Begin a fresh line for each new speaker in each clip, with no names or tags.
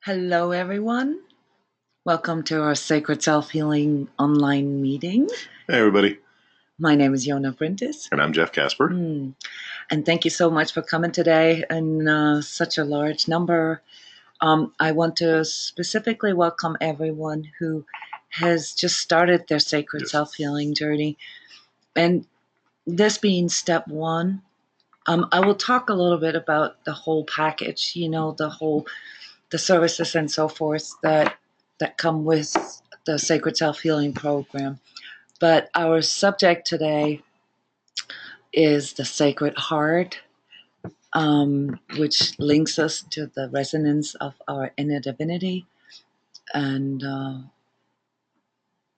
Hello, everyone. Welcome to our Sacred Self Healing online meeting.
Hey, everybody.
My name is Yona Brintis.
And I'm Jeff Casper.
And thank you so much for coming today in such a large number. I want to specifically welcome everyone who has just started their Sacred Self Healing journey. And this being step one, I will talk a little bit about the whole package, the services and so forth that come with the Sacred Self Healing Program. But our subject today is the Sacred Heart, which links us to the resonance of our inner divinity and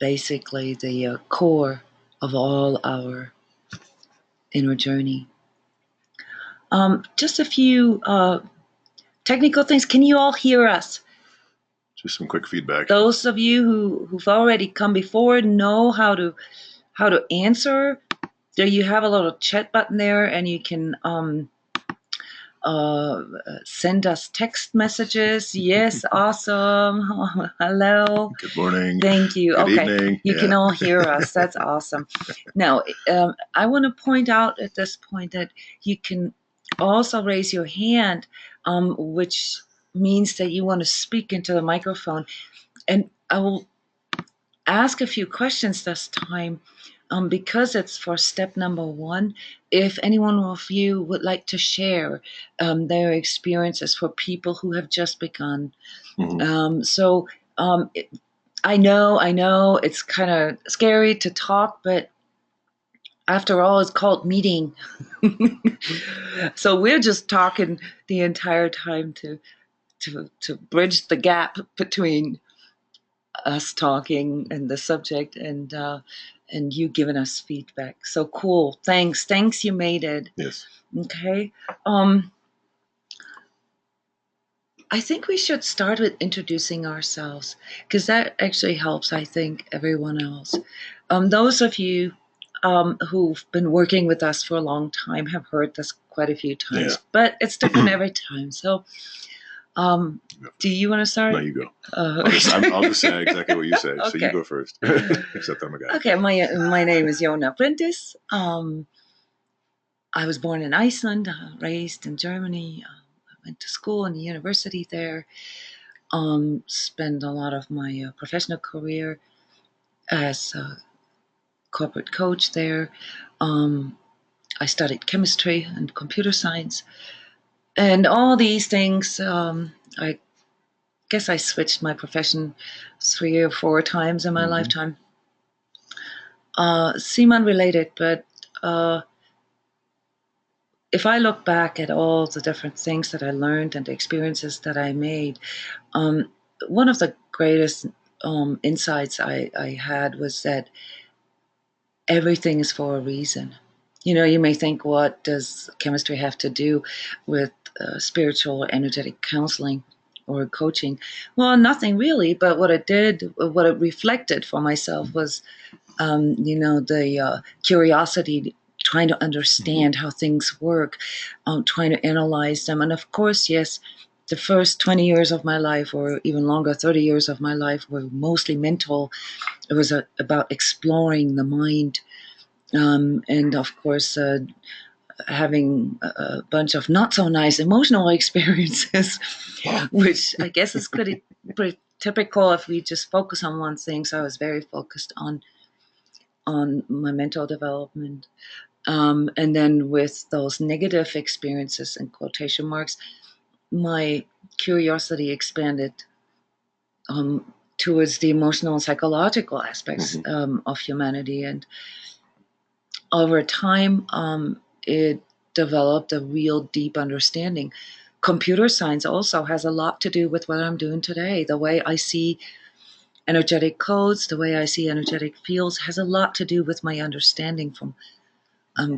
basically the core of all our inner journey. Just a few technical things. Can you all hear us?
Just some quick feedback.
Those of you who've already come before know how to answer. There you have a little chat button there, and you can send us text messages. Yes, awesome. Hello.
Good morning.
Thank you.
Good
okay,
evening.
You can all hear us. That's awesome. Now, I want to point out at this point that you can also raise your hand, which means that you want to speak into the microphone. And I will ask a few questions this time. Because it's for step number one, if anyone of you would like to share their experiences for people who have just begun. I know it's kind of scary to talk, but after all, it's called meeting. So we're just talking the entire time to bridge the gap between us talking and the subject and you giving us feedback. So cool. Thanks. You made it.
Yes.
Okay. I think we should start with introducing ourselves because that actually helps, I think, everyone else. Those of you who've been working with us for a long time have heard this quite a few times, but it's different every time. So do you want to start?
No, you go. I'll just say exactly what you said. Okay. So you go first. Except I'm a guy.
Okay, my name is Yona Brintis. I was born in Iceland, raised in Germany. I went to school and university there. Spent a lot of my professional career as a corporate coach there. I studied chemistry and computer science. And all these things, I guess I switched my profession 3 or 4 times in my lifetime. Seem unrelated, but if I look back at all the different things that I learned and the experiences that I made, one of the greatest insights I had was that everything is for a reason. You may think, what does chemistry have to do with spiritual or energetic counseling or coaching? Well, nothing really, but what it reflected for myself was, the curiosity, trying to understand how things work, trying to analyze them. And of course, yes, the first 20 years of my life, or even longer, 30 years of my life, were mostly mental. It was about exploring the mind. And of course, having a bunch of not so nice emotional experiences, which I guess is pretty typical if we just focus on one thing. So I was very focused on my mental development. And then with those negative experiences, in quotation marks, my curiosity expanded towards the emotional and psychological aspects of humanity. And over time, it developed a real deep understanding. Computer science also has a lot to do with what I'm doing today. The way I see energetic codes, the way I see energetic fields has a lot to do with my understanding from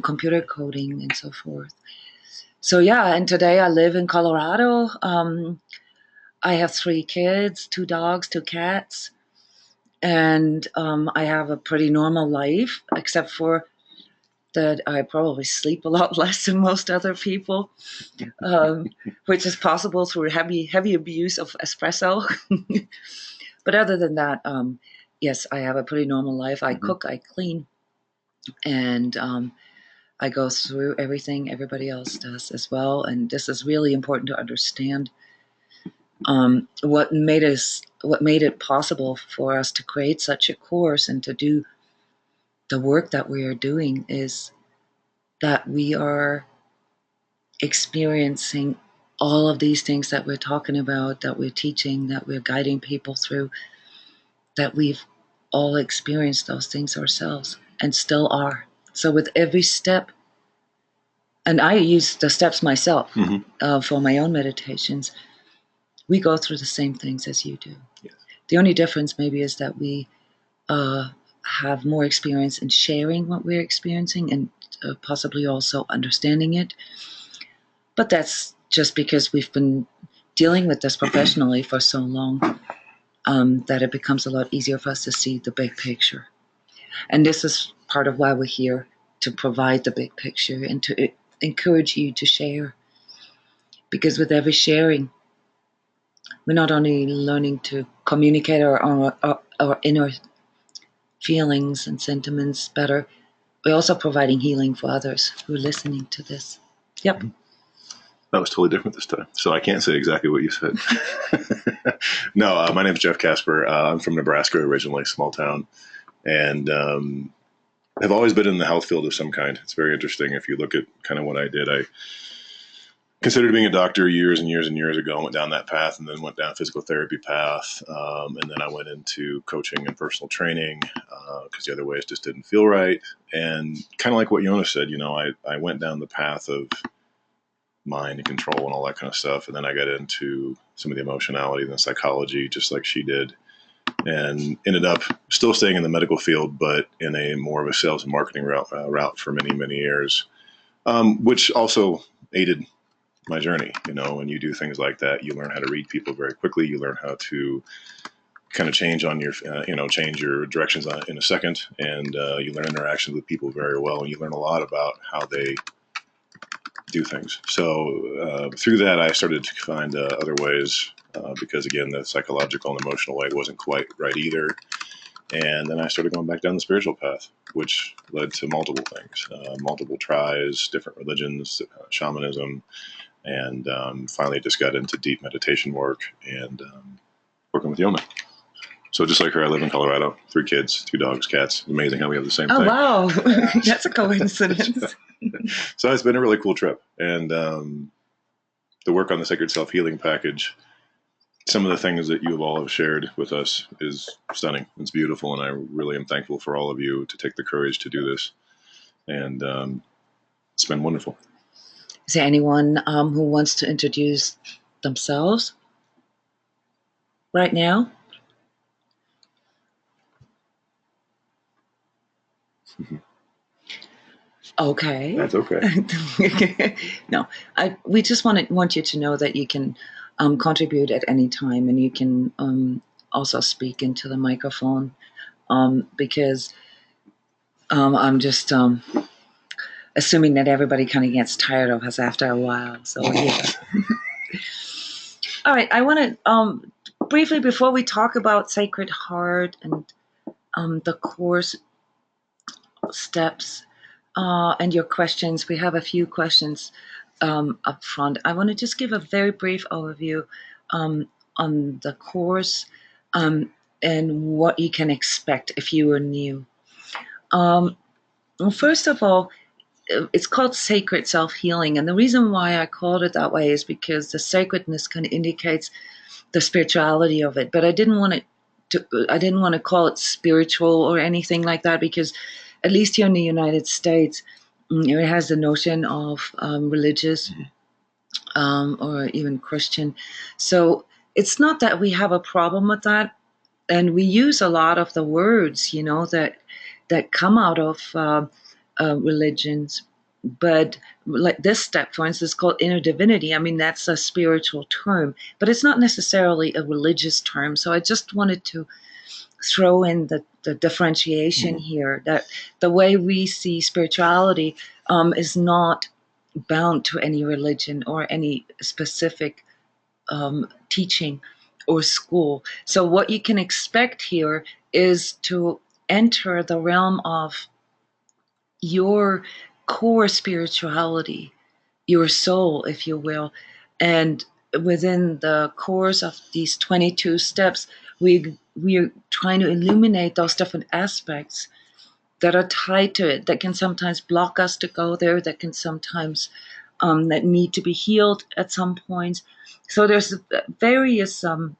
computer coding and so forth. So yeah, and today I live in Colorado. I have 3 kids, 2 dogs, 2 cats, and I have a pretty normal life, except for that I probably sleep a lot less than most other people, which is possible through heavy abuse of espresso. But other than that, yes, I have a pretty normal life. I cook, I clean, and I go through everything everybody else does as well. And this is really important to understand. What made it possible for us to create such a course and to do the work that we are doing is that we are experiencing all of these things that we're talking about, that we're teaching, that we're guiding people through, that we've all experienced those things ourselves and still are. So with every step, and I use the steps myself for my own meditations, we go through the same things as you do.
Yes.
The only difference maybe is that we have more experience in sharing what we're experiencing and possibly also understanding it. But that's just because we've been dealing with this professionally for so long that it becomes a lot easier for us to see the big picture. And this is part of why we're here, to provide the big picture and to encourage you to share. Because with every sharing, we're not only learning to communicate our inner feelings and sentiments better, we're also providing healing for others who are listening to this. Yep.
That was totally different this time, so I can't say exactly what you said. No, my name is Jeff Casper. I'm from Nebraska originally, small town, and have always been in the health field of some kind. It's very interesting. If you look at kind of what I did, I considered being a doctor years and years and years ago, went down that path, and then went down a physical therapy path, and then I went into coaching and personal training because the other ways just didn't feel right. And kind of like what Yona said, I went down the path of mind and control and all that kind of stuff. And then I got into some of the emotionality and the psychology, just like she did, and ended up still staying in the medical field, but in a more of a sales and marketing route for many, many years, which also aided my journey. When you do things like that, you learn how to read people very quickly. You learn how to kind of change on your, change your directions in a second. And you learn interactions with people very well. And you learn a lot about how they do things. So through that, I started to find other ways because, again, the psychological and emotional way wasn't quite right either. And then I started going back down the spiritual path, which led to multiple things, multiple tries, different religions, shamanism, and finally just got into deep meditation work and working with Yoma. So just like her, I live in Colorado, 3 kids, 2 dogs, cats. Amazing how we have the same thing.
Oh, wow. That's a coincidence.
So it's been a really cool trip. And the work on the Sacred Self-Healing package, some of the things that you all have shared with us is stunning. It's beautiful. And I really am thankful for all of you to take the courage to do this. And it's been wonderful.
Is there anyone who wants to introduce themselves right now? Okay.
That's okay.
No, we just want you to know that you can contribute at any time, and you can also speak into the microphone because I'm just assuming that everybody kind of gets tired of us after a while. So yeah. All right, I want to briefly, before we talk about Sacred Heart and the course steps and your questions, we have a few questions up front. I want to just give a very brief overview on the course and what you can expect if you are new. First of all, it's called Sacred Self-Healing, and the reason why I called it that way is because the sacredness kind of indicates the spirituality of it. But I didn't want to call it spiritual or anything like that, because at least here in the United States, it has the notion of religious or even Christian. So it's not that we have a problem with that, and we use a lot of the words, that come out of religions. But like this step, for instance, is called inner divinity. I mean, that's a spiritual term, but it's not necessarily a religious term. So I just wanted to throw in the differentiation here, that the way we see spirituality is not bound to any religion or any specific teaching or school. So what you can expect here is to enter the realm of your core spirituality, your soul, if you will. And within the course of these 22 steps, we're trying to illuminate those different aspects that are tied to it, that can sometimes block us to go there, that can sometimes that need to be healed at some points. So there's various um,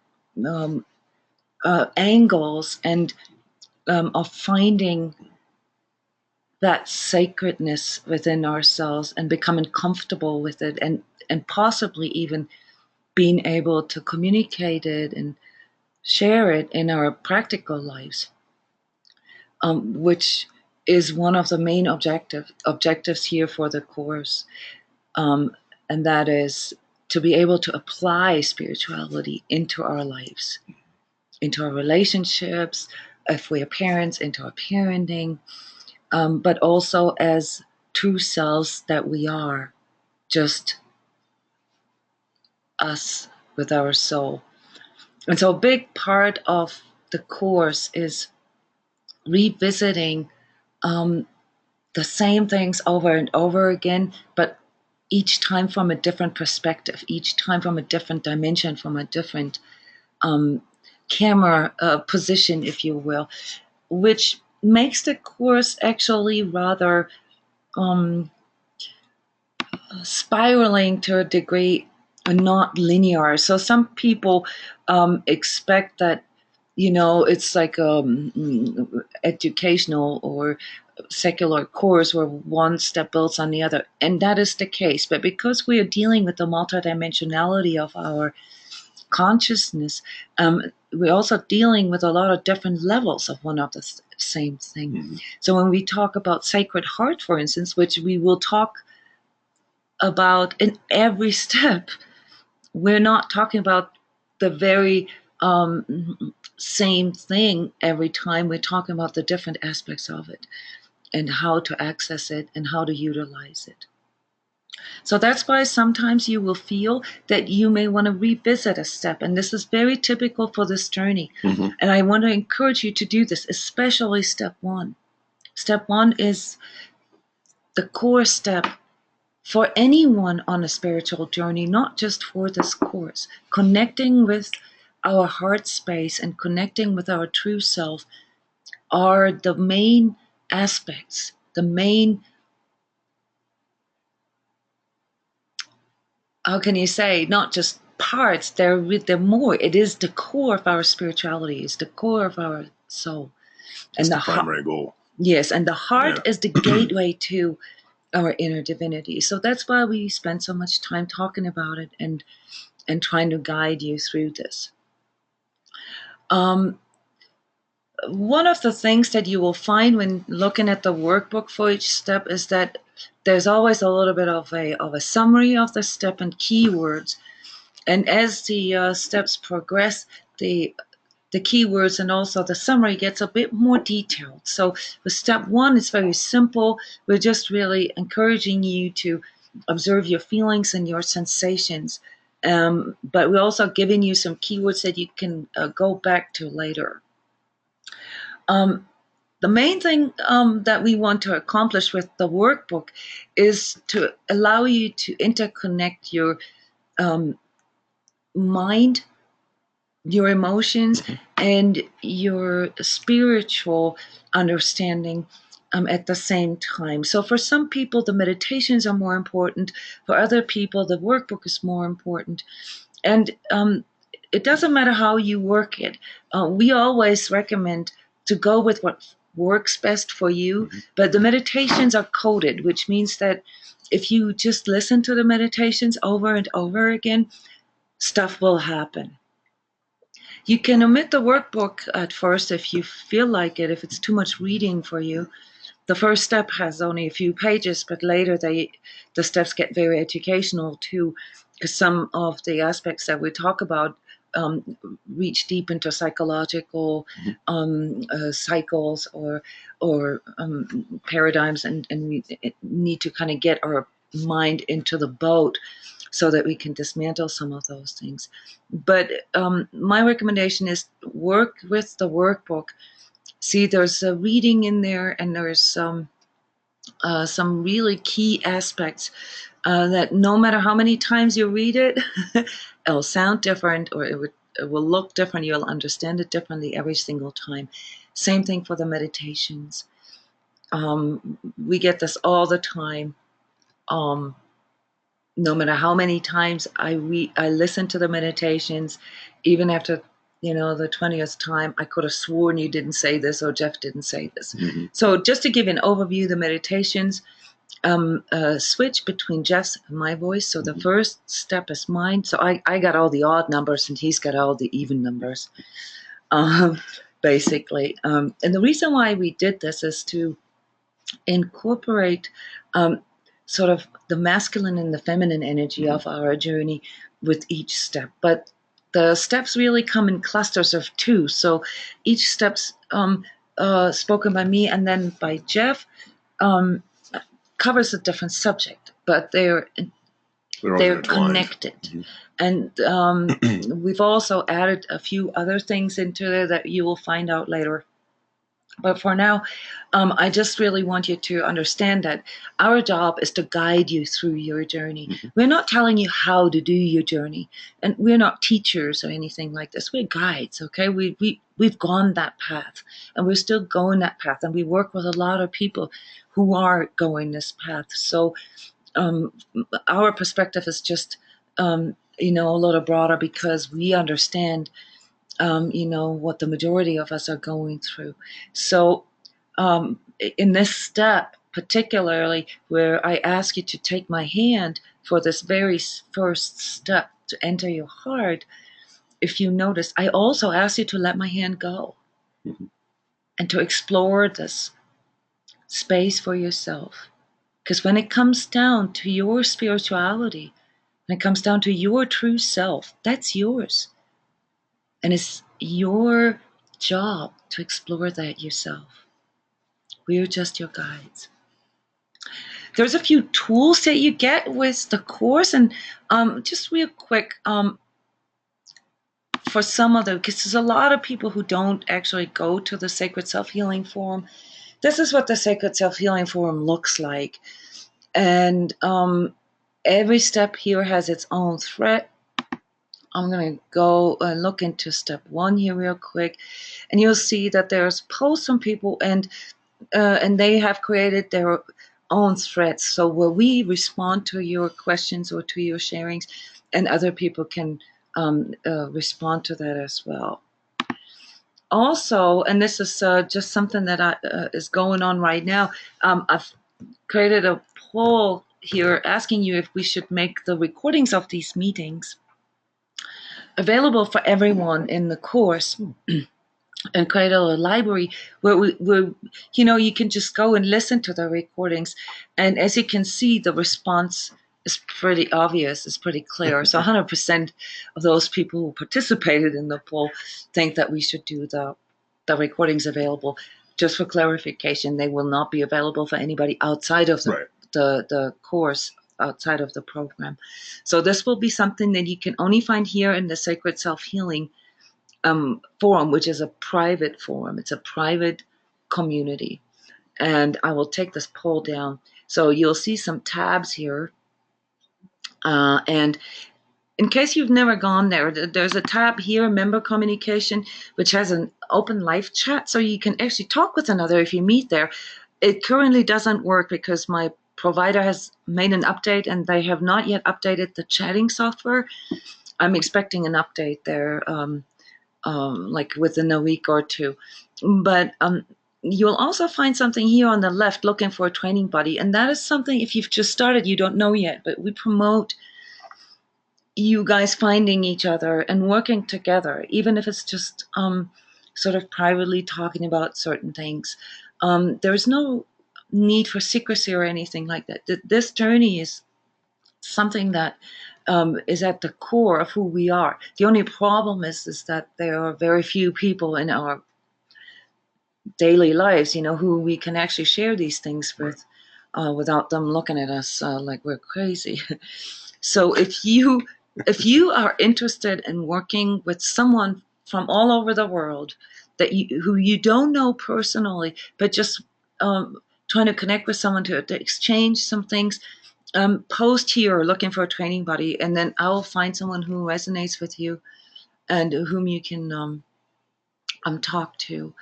angles and of finding that sacredness within ourselves and becoming comfortable with it, and possibly even being able to communicate it and share it in our practical lives, which is one of the main objectives here for the course, and that is to be able to apply spirituality into our lives, into our relationships, if we're parents, into our parenting, but also as true selves that we are, just us with our soul. And so a big part of the course is revisiting the same things over and over again, but each time from a different perspective, each time from a different dimension, from a different camera position, if you will, which makes the course actually rather spiraling to a degree, not linear. So some people expect that, it's like educational or secular course where one step builds on the other, and that is the case. But because we are dealing with the multidimensionality of our consciousness, we're also dealing with a lot of different levels of one of the same thing. Mm-hmm. So when we talk about Sacred Heart, for instance, which we will talk about in every step, we're not talking about the very same thing every time. We're talking about the different aspects of it and how to access it and how to utilize it. So that's why sometimes you will feel that you may want to revisit a step. And this is very typical for this journey. Mm-hmm. And I want to encourage you to do this, especially step one. Step one is the core step for anyone on a spiritual journey, not just for this course. Connecting with our heart space and connecting with our true self are the main aspects, the main, how can you say, not just parts, they're more. It is the core of our spirituality, it's the core of our soul.
It's and the primary goal.
Yes, and the heart is the gateway to our inner divinity. So that's why we spend so much time talking about it and trying to guide you through this. One of the things that you will find when looking at the workbook for each step is that there's always a little bit of a summary of the step and keywords. And as the steps progress, the keywords and also the summary gets a bit more detailed. So with step one, it's very simple. We're just really encouraging you to observe your feelings and your sensations. But we're also giving you some keywords that you can go back to later. The main thing that we want to accomplish with the workbook is to allow you to interconnect your mind, your emotions, and your spiritual understanding at the same time. So for some people, the meditations are more important. For other people, the workbook is more important. And it doesn't matter how you work it. We always recommend to go with what works best for you. Mm-hmm. But the meditations are coded, which means that if you just listen to the meditations over and over again, stuff will happen. You can omit the workbook at first if you feel like it, if it's too much reading for you. The first step has only a few pages, but later the steps get very educational too, because some of the aspects that we talk about reach deep into psychological cycles or paradigms, and we need to kind of get our mind into the boat so that we can dismantle some of those things. But my recommendation is work with the workbook. See, there's a reading in there, and there's some really key aspects that no matter how many times you read it, it'll sound different, or it will look different. You'll understand it differently every single time. Same thing for the meditations. We get this all the time. No matter how many times I listen to the meditations, even after the 20th time, I could have sworn you didn't say this or Jeff didn't say this. Mm-hmm. So just to give an overview, the meditations switch between Jeff's and my voice. So the first step is mine. So I got all the odd numbers and he's got all the even numbers, basically. And the reason why we did this is to incorporate sort of the masculine and the feminine energy of our journey with each step. But the steps really come in clusters of 2. So each step's spoken by me and then by Jeff covers a different subject, but they're connected. Mm-hmm. And we've also added a few other things into there that you will find out later. But for now, I just really want you to understand that our job is to guide you through your journey. Mm-hmm. We're not telling you how to do your journey, and we're not teachers or anything like this. We're guides, okay? We've gone that path, and we're still going that path, and we work with a lot of people who are going this path. So our perspective is just, a little broader because we understand what the majority of us are going through. So in this step, particularly where I ask you to take my hand for this very first step to enter your heart, if you notice, I also ask you to let my hand go and to explore this space for yourself. Because when it comes down to your spirituality, when it comes down to your true self, that's yours. And it's your job to explore that yourself. We're just your guides. There's a few tools that you get with the course, and just real quick, for some of them, because there's a lot of people who don't actually go to the Sacred Self-Healing Forum. This is what the Sacred Self-Healing Forum looks like. And every step here has its own thread. I'm going to go look into step 1 here real quick, and you'll see that there's posts from people, and they have created their own threads. So where we respond to your questions or to your sharings, and other people can respond to that as well. Also, and this is just something that is going on right now, I've created a poll here asking you if we should make the recordings of these meetings available for everyone in the course, and create a library where you can just go and listen to the recordings. And as you can see, the response is pretty obvious, it's pretty clear. So 100% of those people who participated in the poll think that we should do the recordings available. Just for clarification, they will not be available for anybody outside of the course, outside of the program. So this will be something that you can only find here in the Sacred Self-Healing forum, which is a private forum. It's a private community. And I will take this poll down. So you'll see some tabs here. And in case you've never gone there, there's a tab here, member communication, which has an open live chat. So you can actually talk with another if you meet there. It currently doesn't work because my provider has made an update and they have not yet updated the chatting software. I'm expecting an update there like within a week or 2. But you'll also find something here on the left, looking for a training buddy. And that is something, if you've just started, you don't know yet, but we promote you guys finding each other and working together, even if it's just sort of privately talking about certain things. There's no need for secrecy or anything like that. This journey is something that is at the core of who we are. The only problem is that there are very few people in our daily lives, who we can actually share these things with without them looking at us like we're crazy. So if you are interested in working with someone from all over the world who you don't know personally, but just trying to connect with someone to exchange some things, post here looking for a training buddy, and then I will find someone who resonates with you and whom you can talk to.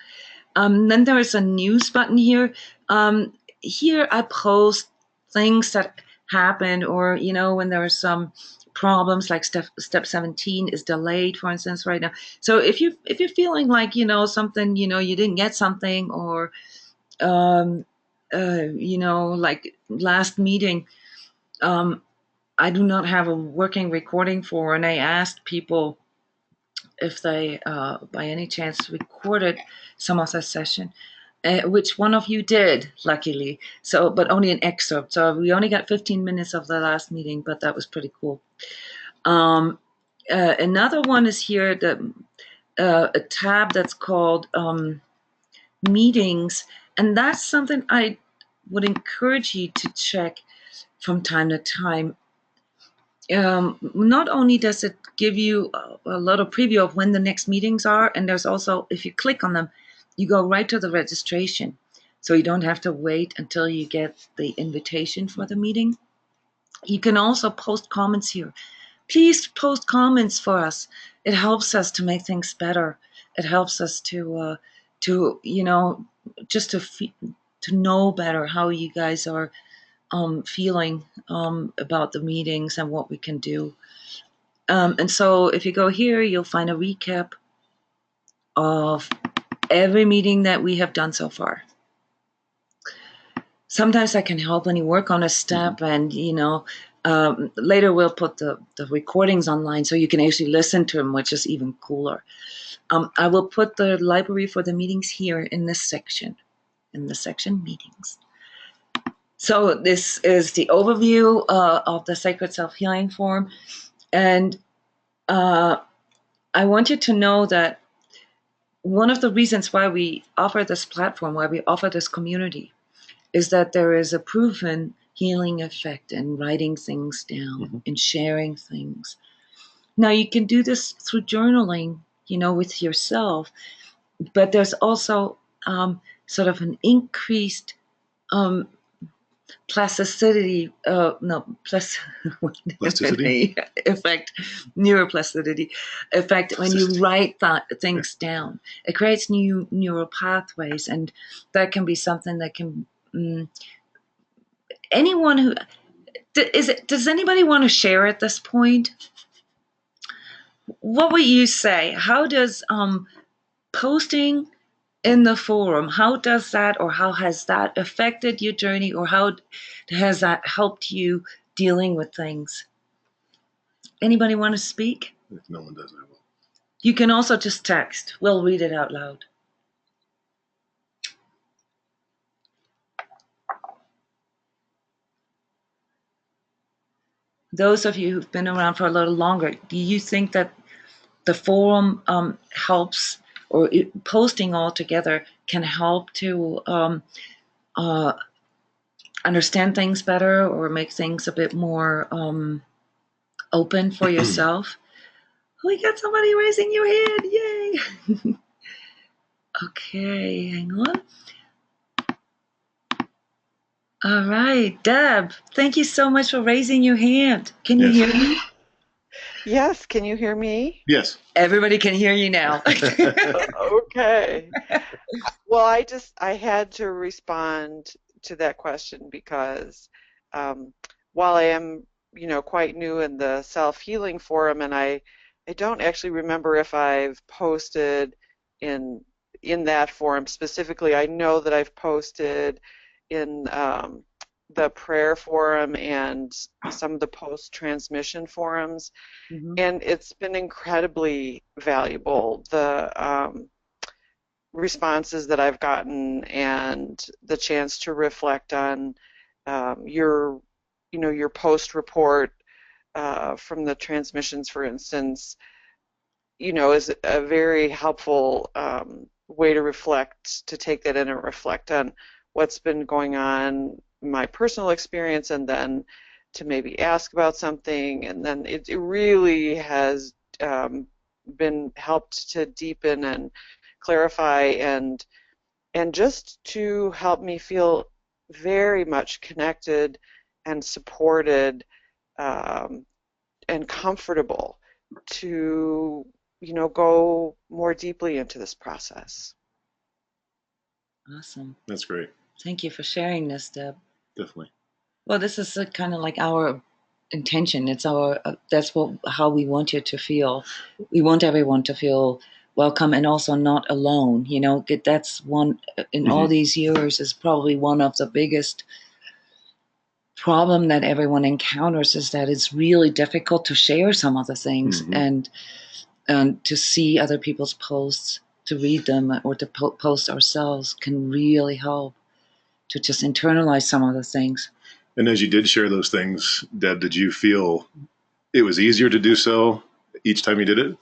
Then there is a news button here. Here I post things that happened, or when there are some problems, like step 17 is delayed, for instance, right now. So if you're feeling like something, you didn't get something, or like last meeting, I do not have a working recording for, and I asked people if they, by any chance, recorded some of the session, which one of you did, luckily. So, but only an excerpt. So we only got 15 minutes of the last meeting, but that was pretty cool. Another one is here, a tab that's called meetings, and that's something I would encourage you to check from time to time. Not only does it give you a lot of preview of when the next meetings are, and there's also, if you click on them, you go right to the registration. So you don't have to wait until you get the invitation for the meeting. You can also post comments here. Please post comments for us. It helps us to make things better. It helps us to just to know better how you guys are feeling about the meetings and what we can do. And so if you go here, you'll find a recap of every meeting that we have done so far. Sometimes I can help when you work on a step, and later we'll put the recordings online so you can actually listen to them, which is even cooler. I will put the library for the meetings here in the section meetings. So this is the overview of the Sacred Self-Healing Forum, and I want you to know that one of the reasons why we offer this platform, why we offer this community, is that there is a proven healing effect in writing things down, in sharing things. Now, you can do this through journaling, with yourself, but there's also sort of an increased plasticity,
Plasticity?
effect, neuroplasticity effect when you write things down. It creates new neural pathways, and that can be something that can. Anyone who does anybody want to share at this point? What would you say? How does posting in the forum, how does that, or how has that affected your journey, or how has that helped you dealing with things? Anybody want to speak?
If no one does, I will.
You can also just text. We'll read it out loud. Those of you who've been around for a little longer, do you think that the forum helps, or posting all together can help to understand things better, or make things a bit more open for yourself? We got somebody raising your hand. Yay. Okay, hang on. All right, Deb, thank you so much for raising your hand. Can you hear me?
Yes, can you hear me?
Yes.
Everybody can hear you now.
Okay. Well, I had to respond to that question because while I am, quite new in the self-healing forum, and I don't actually remember if I've posted in that forum specifically. I know that I've posted in the prayer forum and some of the post-transmission forums. And it's been incredibly valuable, the responses that I've gotten and the chance to reflect on your post report from the transmissions, for instance, is a very helpful way to reflect, to take that in and reflect on what's been going on, my personal experience, and then to maybe ask about something. And then it really has um, been helped to deepen and clarify and just to help me feel very much connected and supported um, and comfortable to, go more deeply into this process.
Awesome.
That's great.
Thank you for sharing this, Deb.
Definitely.
Well, this is kind of like our intention. It's our that's what how we want you to feel. We want everyone to feel welcome and also not alone. That's one in all
Mm-hmm.
these years is probably one of the biggest problem that everyone encounters is that it's really difficult to share some of the things
Mm-hmm.
and to see other people's posts, to read them or to post ourselves can really help to just internalize some of the things.
And as you did share those things, Deb, did you feel it was easier to do so each time you did it?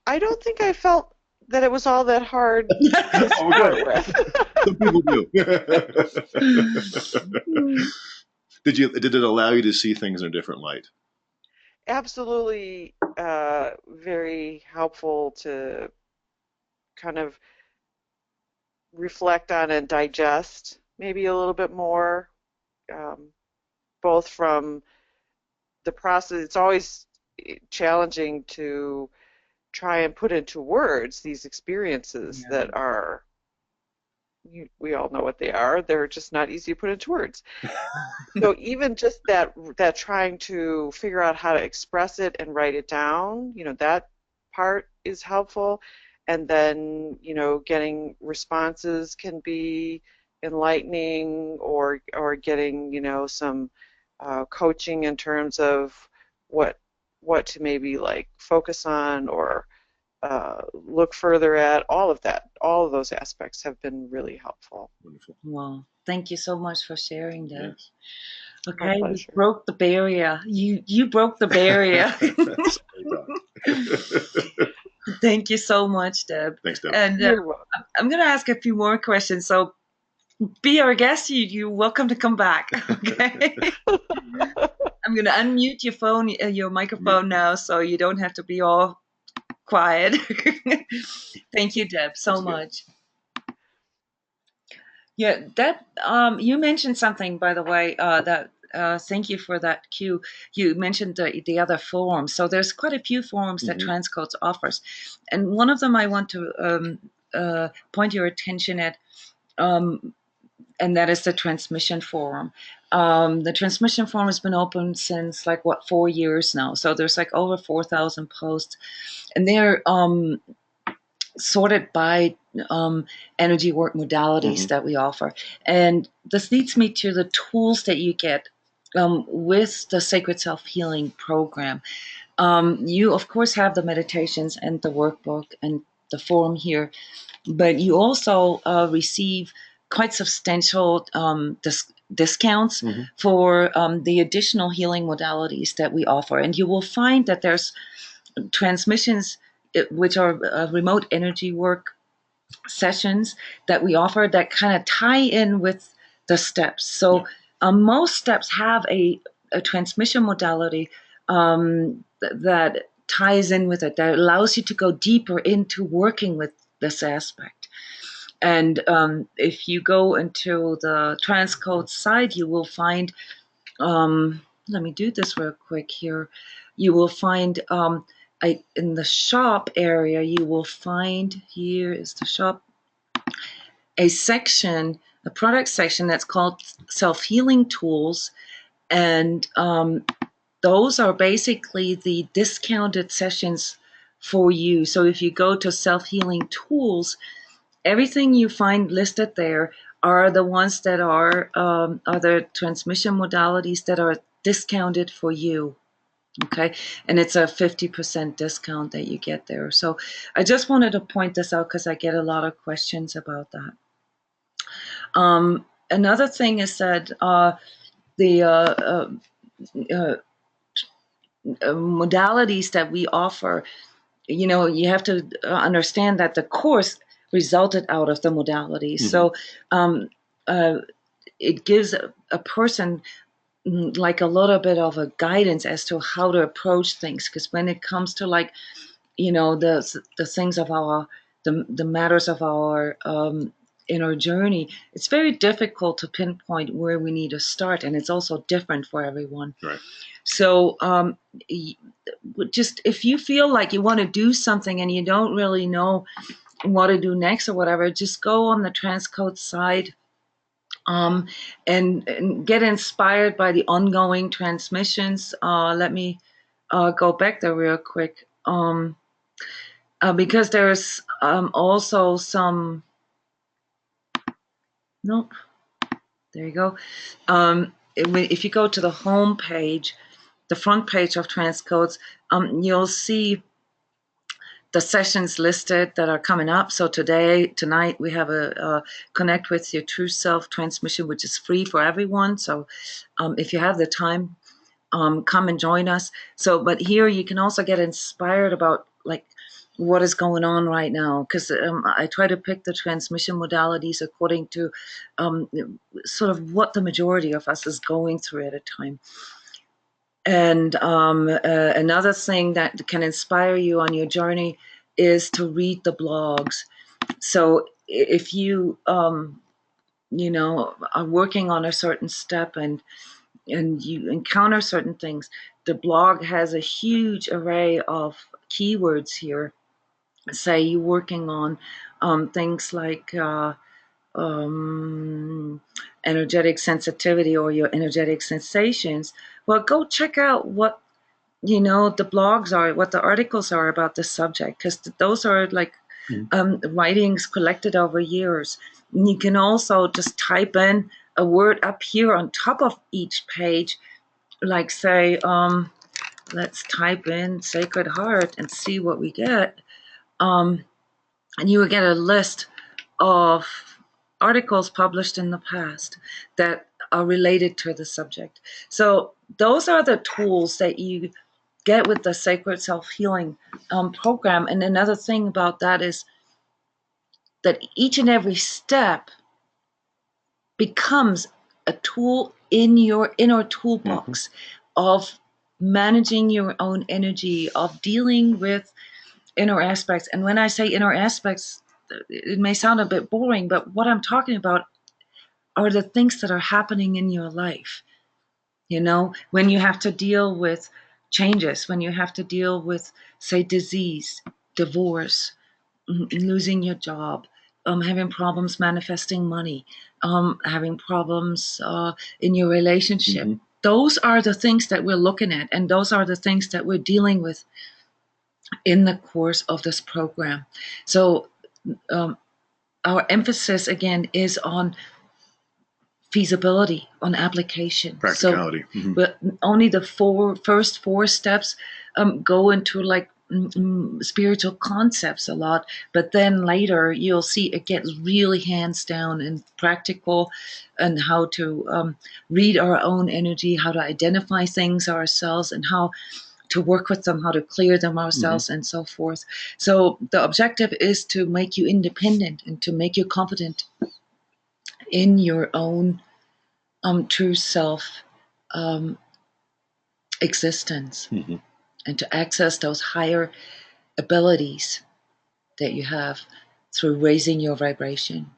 I don't think I felt that it was all that hard to
Oh,
start
good.
with.
Some people do. Did it allow you to see things in a different light?
Absolutely, very helpful to kind of reflect on and digest maybe a little bit more, um, both from the process. It's always challenging to try and put into words these experiences
Yeah.
that are, we all know what they are. They're just not easy to put into words. So even just that trying to figure out how to express it and write it down, that part is helpful. And then, getting responses can be enlightening, or getting, some coaching in terms of what what to maybe like focus on or look further at. All of that, all of those aspects have been really helpful.
Wonderful.
Well, thank you so much for sharing that.
Yes.
My
Okay, we
pleasure.
broke the barrier. You broke the barrier. Thank you so much, Deb.
Thanks, Deb.
And
You're welcome.
I'm going to ask a few more questions. So be our guest. You're welcome to come back. Okay. I'm going to unmute your phone, your microphone now, so you don't have to be all quiet. Thank you, Deb, so much. Yeah, that you mentioned something, by the way, that thank you for that cue. You mentioned the other forums. So there's quite a few forums that transCODES offers, and one of them I want to point your attention at, and that is the transmission forum. The transmission forum has been open since 4 years now. So there's over 4,000 posts, and they're sorted by energy work modalities that we offer. And this leads me to the tools that you get with the Sacred Self Healing program. You, of course, have the meditations and the workbook and the forum here, but you also receive quite substantial discounts for the additional healing modalities that we offer. And you will find that there's transmissions, which are remote energy work sessions that we offer that kind of tie in with the steps. So most steps have a transmission modality that ties in with it, that allows you to go deeper into working with this aspect. And if you go into the transCODES side, you will find, let me do this real quick here. You will find in the shop area, you will find, here is the shop, a section, a product section that's called self-healing tools. And those are basically the discounted sessions for you. So if you go to self-healing tools, everything you find listed there are the ones that are the transmission modalities that are discounted for you. Okay. And it's a 50% discount that you get there. So I just wanted to point this out because I get a lot of questions about that. another thing is that the uh, modalities that we offer, you have to understand that the course resulted out of the modalities.
Mm-hmm.
So uh, it gives a person like a little bit of a guidance as to how to approach things. Because when it comes to like, the things of the matters of our inner journey, it's very difficult to pinpoint where we need to start, and it's also different for everyone.
Right.
So just if you feel like you want to do something and you don't really know what to do next or whatever, just go on the transcode side, and get inspired by the ongoing transmissions. Let me go back there real quick, because there's also some. Nope. There you go. If you go to the home page, the front page of transcodes, you'll see the sessions listed that are coming up. So tonight, we have a Connect with Your True Self transmission, which is free for everyone. So if you have the time, come and join us. So, but here you can also get inspired about like what is going on right now, because I try to pick the transmission modalities according to sort of what the majority of us is going through at a time. And another thing that can inspire you on your journey is to read the blogs. So if you are working on a certain step and you encounter certain things, the blog has a huge array of keywords here. Say you're working on things like energetic sensitivity or your energetic sensations. Well, go check out what the blogs are, what the articles are about this subject, because those are like writings collected over years. And you can also just type in a word up here on top of each page, like say, let's type in Sacred Heart and see what we get. And you will get a list of articles published in the past that are related to the subject. So those are the tools that you get with the Sacred Self-Healing program. And another thing about that is that each and every step becomes a tool in your inner toolbox of managing your own energy, of dealing with inner aspects. And when I say inner aspects, it may sound a bit boring, but what I'm talking about are the things that are happening in your life. When you have to deal with changes, when you have to deal with, say, disease, divorce, losing your job, having problems manifesting money, having problems in your relationship. Mm-hmm. Those are the things that we're looking at, and those are the things that we're dealing with in the course of this program. So our emphasis, again, is on feasibility, on application.
Practicality.
So, but only the first four steps go into like spiritual concepts a lot, but then later you'll see it gets really hands down and practical, and how to read our own energy, how to identify things ourselves, and how to work with them, how to clear them ourselves, and so forth. So the objective is to make you independent and to make you competent in your own true self existence, and to access those higher abilities that you have through raising your vibration.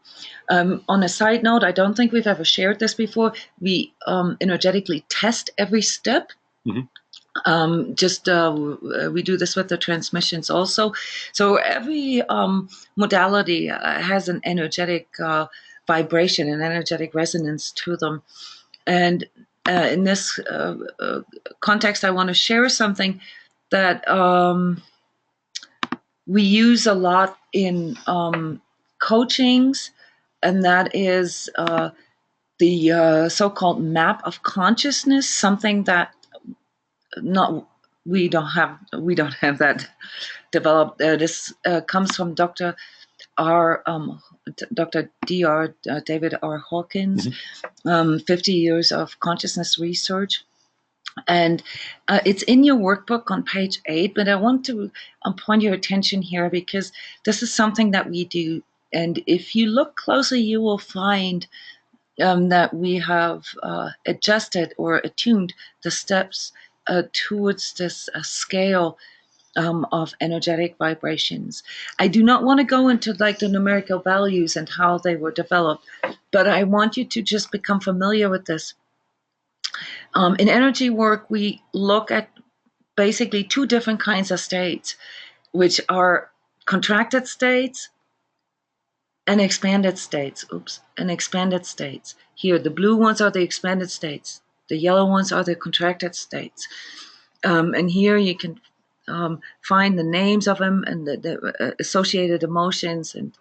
On a side note, I don't think we've ever shared this before. We energetically test every step. We do this with the transmissions also. So every modality has an energetic vibration, an energetic resonance to them. And in this context, I want to share something that we use a lot in coachings, and that is the so-called map of consciousness. Something that we don't have that developed. This comes from Dr. R. Dr. Dr. David R. Hawkins, 50 years of consciousness research. And it's in your workbook on page 8, but I want to point your attention here because this is something that we do. And if you look closely, you will find that we have adjusted or attuned the steps towards this scale of energetic vibrations. I do not want to go into like the numerical values and how they were developed, but I want you to just become familiar with this. In energy work, we look at basically two different kinds of states, which are contracted states and expanded states. And expanded states. Here, the blue ones are the expanded states. The yellow ones are the contracted states. And here you can find the names of them and the associated emotions and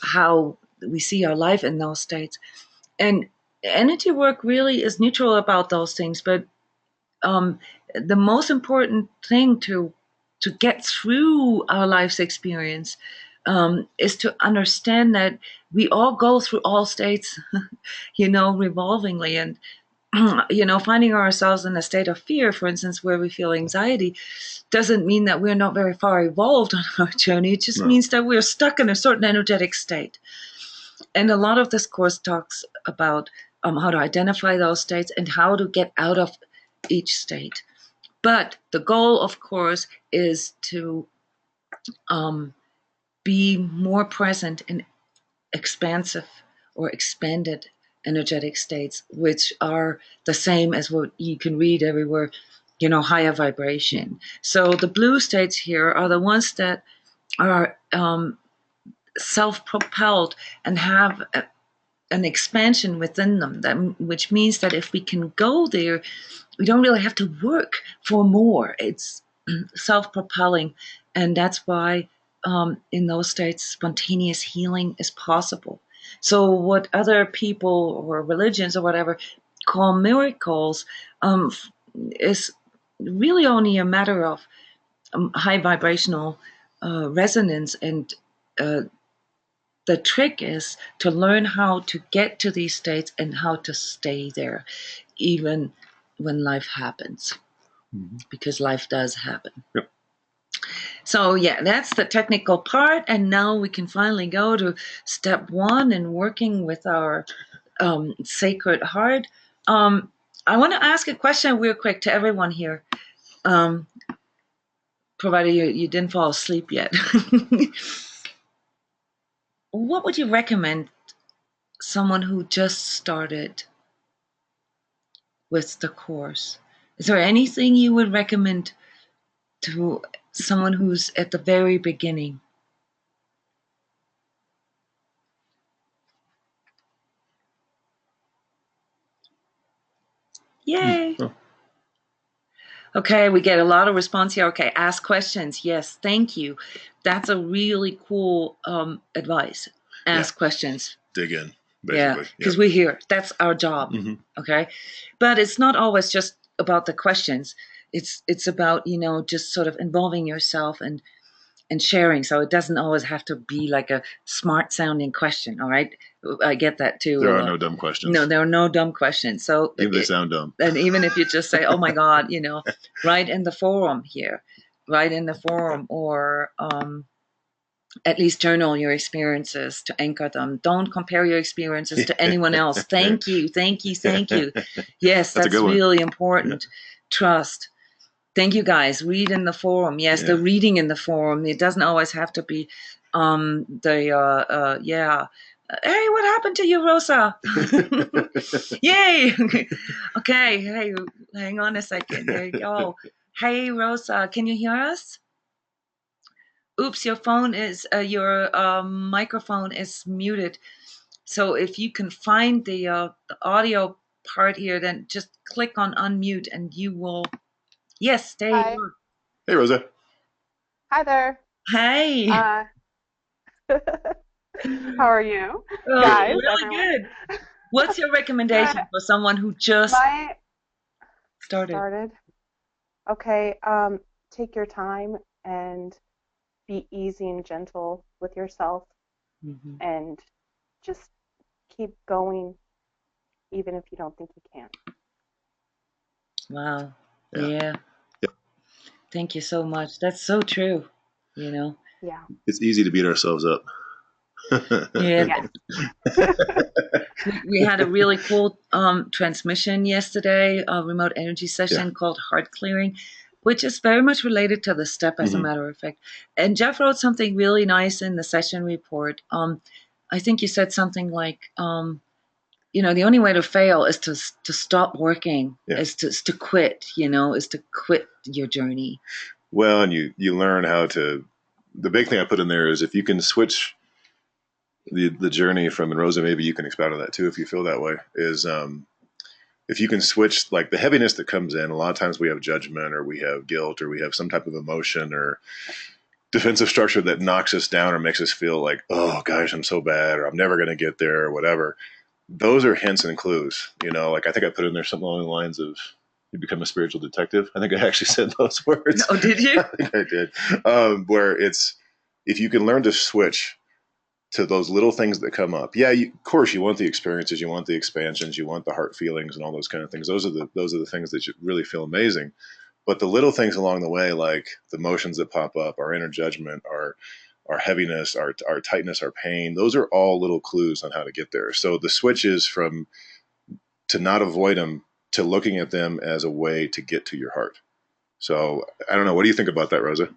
how we see our life in those states. And energy work really is neutral about those things, but the most important thing to get through our life's experience is to understand that we all go through all states, revolvingly. And finding ourselves in a state of fear, for instance, where we feel anxiety, doesn't mean that we're not very far evolved on our journey. It just means that we're stuck in a certain energetic state. And a lot of this course talks about how to identify those states and how to get out of each state. But the goal, of course, is to be more present in expansive or expanded energetic states, which are the same as what you can read everywhere, higher vibration. So the blue states here are the ones that are self-propelled and have an expansion within them, which means that if we can go there, we don't really have to work for more. It's self-propelling, and that's why in those states spontaneous healing is possible. So what other people or religions or whatever call miracles is really only a matter of high vibrational resonance. And the trick is to learn how to get to these states and how to stay there, even when life happens, because life does happen.
Yep.
So yeah, that's the technical part, and now we can finally go to step 1 in working with our sacred heart. I want to ask a question real quick to everyone here, provided you didn't fall asleep yet. What would you recommend someone who just started with the course? Is there anything you would recommend to someone who's at the very beginning? Yay!
Oh.
Okay, we get a lot of response here. Okay, ask questions. Yes, thank you. That's a really cool advice. Ask questions.
Dig in, basically.
Yeah, because we're here. That's our job. Okay, but it's not always just about the questions. It's about just sort of involving yourself and sharing. So it doesn't always have to be like a smart sounding question. All right, I get that too.
There are no dumb questions.
No, there are no dumb questions. So
even they sound dumb.
And even if you just say, "Oh my God," write in the forum here, write in the forum, or at least journal your experiences to anchor them. Don't compare your experiences to anyone else. Thank you, thank you, thank you. Yes, that's really important. Trust. Thank you, guys. Read in the forum. Yes, the reading in the forum. It doesn't always have to be Hey, what happened to you, Rosa? Yay! Okay, hey, hang on a second. There you go. Hey, Rosa, can you hear us? Oops, your phone is your microphone is muted. So if you can find the audio part here, then just click on unmute, and you will. Yes, there you go.
Hey, Rosa.
Hi there.
Hey.
How are you, guys?
Really
everyone?
Good. What's your recommendation for someone who just started?
Okay. Take your time and be easy and gentle with yourself, and just keep going, even if you don't think you can.
Wow.
Yeah.
Yeah.
Yep.
Thank you so much. That's so true. You know.
Yeah.
It's easy to beat ourselves up.
Yeah.
Yes.
We had a really cool transmission yesterday, a remote energy session
Yeah.
called Heart Clearing, which is very much related to the step, as a matter of fact. And Jeff wrote something really nice in the session report. I think you said something like, the only way to fail is to stop working,
Yeah.
is to quit, is to quit your journey.
Well, and you learn how to. The big thing I put in there is if you can switch the journey from, and Rosa, maybe you can expound on that too if you feel that way, is if you can switch, like the heaviness that comes in, a lot of times we have judgment or we have guilt or we have some type of emotion or defensive structure that knocks us down or makes us feel like, oh gosh, I'm so bad, or I'm never going to get there, or whatever. Those are hints and clues, like I think I put in there something along the lines of, you become a spiritual detective. I think I actually said those words.
Oh, did you?
I think I did. Where it's, if you can learn to switch to those little things that come up. Yeah, of course, you want the experiences, you want the expansions, you want the heart feelings and all those kind of things. Those are the things that you really feel amazing. But the little things along the way, like the emotions that pop up, our inner judgment, our heaviness, our tightness, our pain, those are all little clues on how to get there. So the switch is from to not avoid them to looking at them as a way to get to your heart. So I don't know. What do you think about that, Rosa?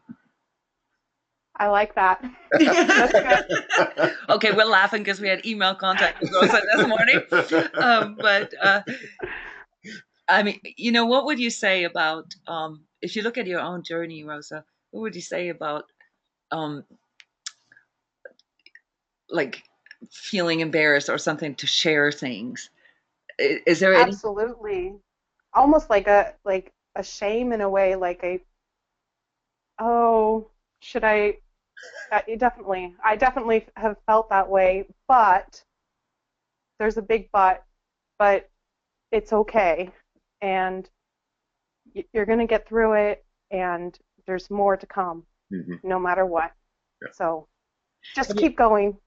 I like that. That's good.
Okay, we're laughing because we had email contact with Rosa this morning. But I mean, what would you say about, if you look at your own journey, Rosa, what would you say about um, like feeling embarrassed or something to share things? Is there any?
Absolutely. Almost like a shame in a way, like oh, should I? I definitely have felt that way, but there's a big but it's okay, and you're gonna get through it, and there's more to come, no matter what.
Yeah.
So just keep going.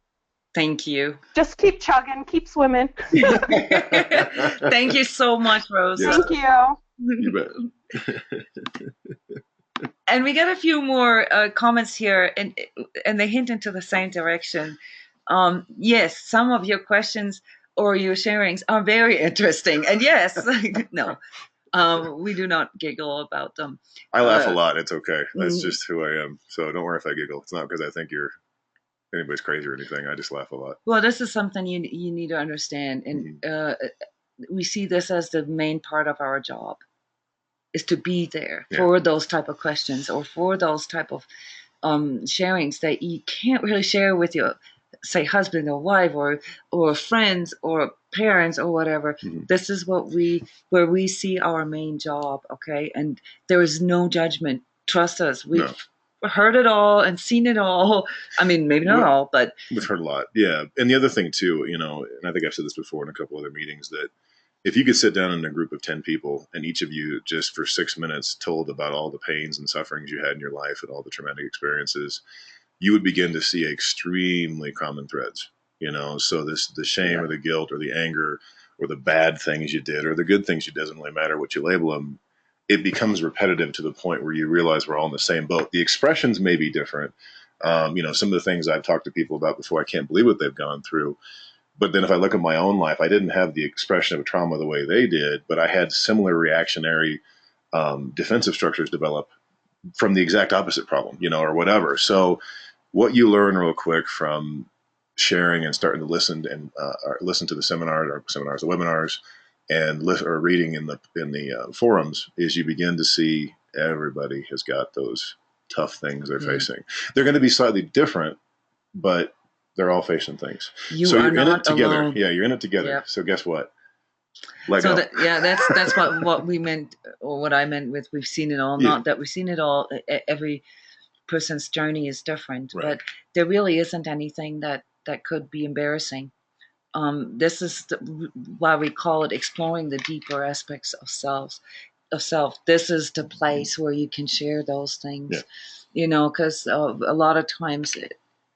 Thank you.
Just keep chugging, keep swimming.
Thank you so much, Rosa.
Thank you.
You bet.
And we got a few more comments here, and they hint into the same direction. Yes, some of your questions or your sharings are very interesting, and yes, no, we do not giggle about them.
I laugh a lot. It's okay. That's just who I am. So don't worry if I giggle. It's not because I think anybody's crazy or anything. I just laugh a lot.
Well, this is something you need to understand, and we see this as the main part of our job, is to be there for those type of questions or for those type of sharings that you can't really share with your, say, husband or wife or friends or parents or whatever. This is where we see our main job. Okay, and there is no judgment. Trust us. We've heard it all and seen it all. I mean, maybe not all, but
we've heard a lot. Yeah, and the other thing too, and I think I've said this before in a couple other meetings, that if you could sit down in a group of 10 people and each of you just for 6 minutes told about all the pains and sufferings you had in your life and all the traumatic experiences, you would begin to see extremely common threads. So the shame or the guilt or the anger or the bad things you did or the good things you did, doesn't really matter what you label them. It becomes repetitive to the point where you realize we're all in the same boat. The expressions may be different. Some of the things I've talked to people about before, I can't believe what they've gone through. But then if I look at my own life, I didn't have the expression of a trauma the way they did, but I had similar reactionary defensive structures develop from the exact opposite problem, or whatever. So what you learn real quick from sharing and starting to listen and listen to the the webinars, and or reading in the forums, is you begin to see everybody has got those tough things they're facing. They're going to be slightly different, but they're all facing things. So you're in it together. Alone. Yeah, you're in it together. Yep. So guess what? Let go.
That's what we meant, or what I meant with we've seen it all. Yeah. Not that we've seen it all. Every person's journey is different, right. But there really isn't anything that could be embarrassing. This is why we call it exploring the deeper aspects of self. This is the place where you can share those things, because a lot of times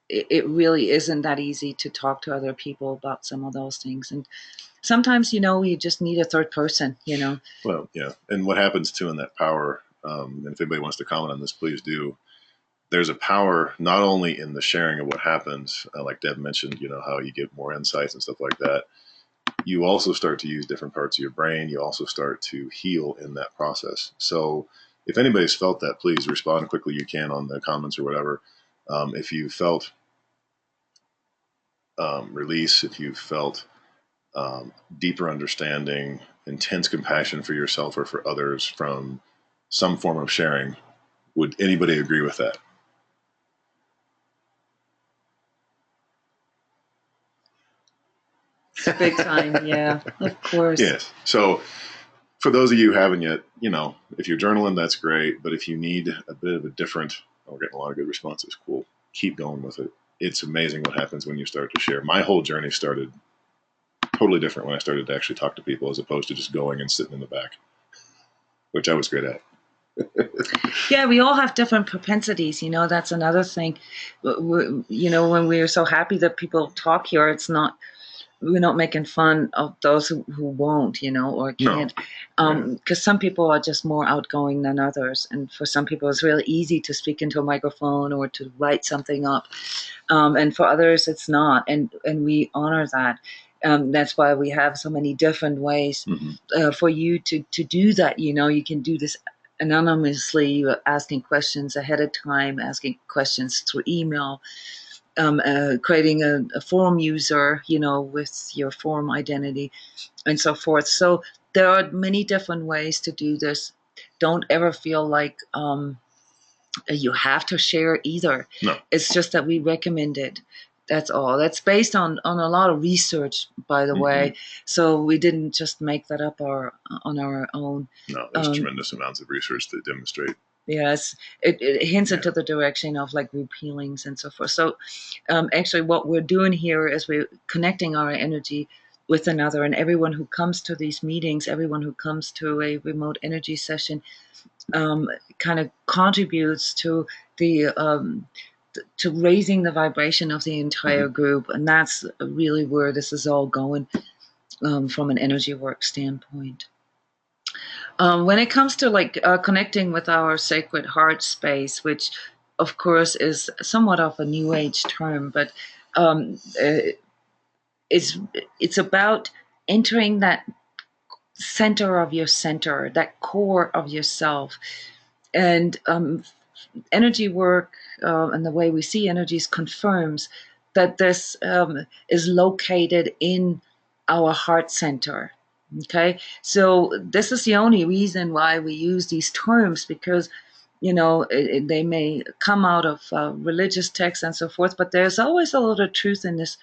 it really isn't that easy to talk to other people about some of those things. And sometimes, you just need a third person.
Well, yeah. And what happens too in that power, and if anybody wants to comment on this, please do. There's a power not only in the sharing of what happens, like Deb mentioned, how you get more insights and stuff like that. You also start to use different parts of your brain. You also start to heal in that process. So if anybody's felt that, please respond quickly you can on the comments or whatever. If you felt release, if you felt deeper understanding, intense compassion for yourself or for others from some form of sharing, would anybody agree with that?
Big time, yeah, of course.
Yes. So for those of you who haven't yet, if you're journaling, that's great. But if you need a bit of a different, we're getting a lot of good responses. Cool. Keep going with it. It's amazing what happens when you start to share. My whole journey started totally different when I started to actually talk to people as opposed to just going and sitting in the back, which I was great at.
Yeah, we all have different propensities. That's another thing. When we're so happy that people talk here, we're not making fun of those who won't, or can't. Because some people are just more outgoing than others. And for some people, it's really easy to speak into a microphone or to write something up. And for others, it's not. And we honor that. That's why we have so many different ways for you to do that. You can do this anonymously, asking questions ahead of time, asking questions through email, creating a forum user, with your forum identity and so forth. So there are many different ways to do this. Don't ever feel like you have to share either.
No.
It's just that we recommend it. That's all. That's based on a lot of research, by the way. So we didn't just make that up on our own.
No, there's tremendous amounts of research that demonstrate.
Yes, it hints into the direction of like group healings and so forth. So actually what we're doing here is we're connecting our energy with another, and everyone who comes to these meetings, everyone who comes to a remote energy session kind of contributes to the to raising the vibration of the entire group. And that's really where this is all going from an energy work standpoint. When it comes to like connecting with our sacred heart space, which of course is somewhat of a new age term, but it's about entering that center of your center, that core of yourself. And energy work and the way we see energies confirms that this is located in our heart center. Okay, so this is the only reason why we use these terms, because they may come out of religious texts and so forth, but there's always a lot of truth in this.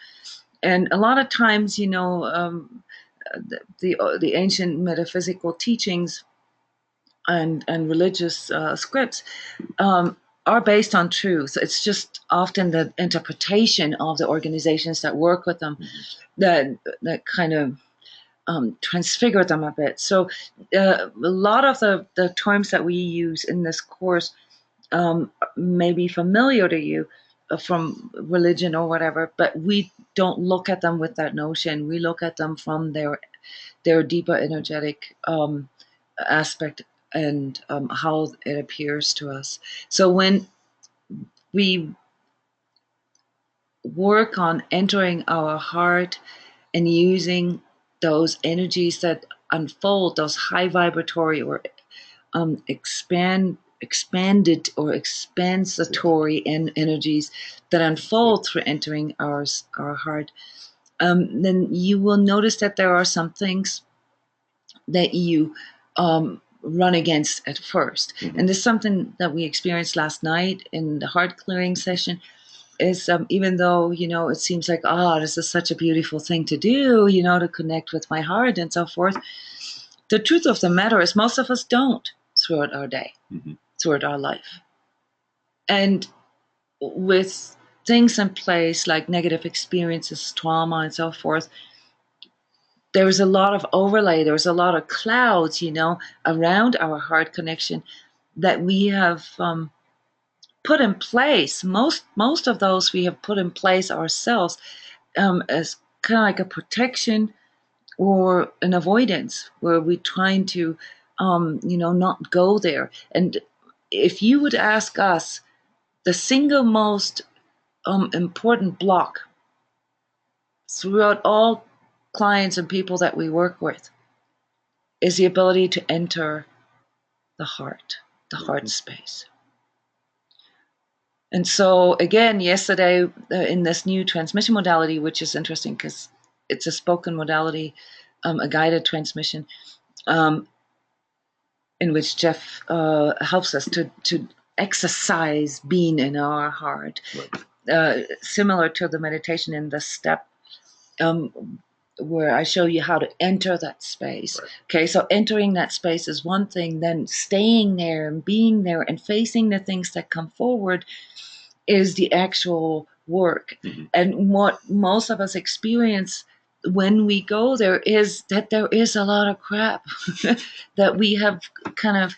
And a lot of times, the ancient metaphysical teachings and religious scripts are based on truth. It's just often the interpretation of the organizations that work with them that kind of transfigure them a bit. So a lot of the terms that we use in this course may be familiar to you from religion or whatever, but we don't look at them with that notion. We look at them from their deeper energetic aspect and how it appears to us. So when we work on entering our heart and using those energies that unfold, those high vibratory or expanded or expansatory energies that unfold through entering our heart, then you will notice that there are some things that you run against at first. And this is something that we experienced last night in the heart clearing session. Is even though it seems like, this is such a beautiful thing to do, to connect with my heart and so forth, the truth of the matter is most of us don't throughout our day, throughout our life. And with things in place like negative experiences, trauma and so forth, there's a lot of overlay, there's a lot of clouds around our heart connection that we have put in place. Most of those we have put in place ourselves, as kind of like a protection or an avoidance, where we're trying to, not go there. And if you would ask us, the single most important block throughout all clients and people that we work with is the ability to enter the heart space. And so, again, yesterday in this new transmission modality, which is interesting because it's a spoken modality, a guided transmission, in which Jeff helps us to exercise being in our heart, similar to the meditation in the step, where I show you how to enter that space. Right. Okay, so entering that space is one thing, then staying there and being there and facing the things that come forward is the actual work. Mm-hmm. And what most of us experience when we go there is that there is a lot of crap that we have kind of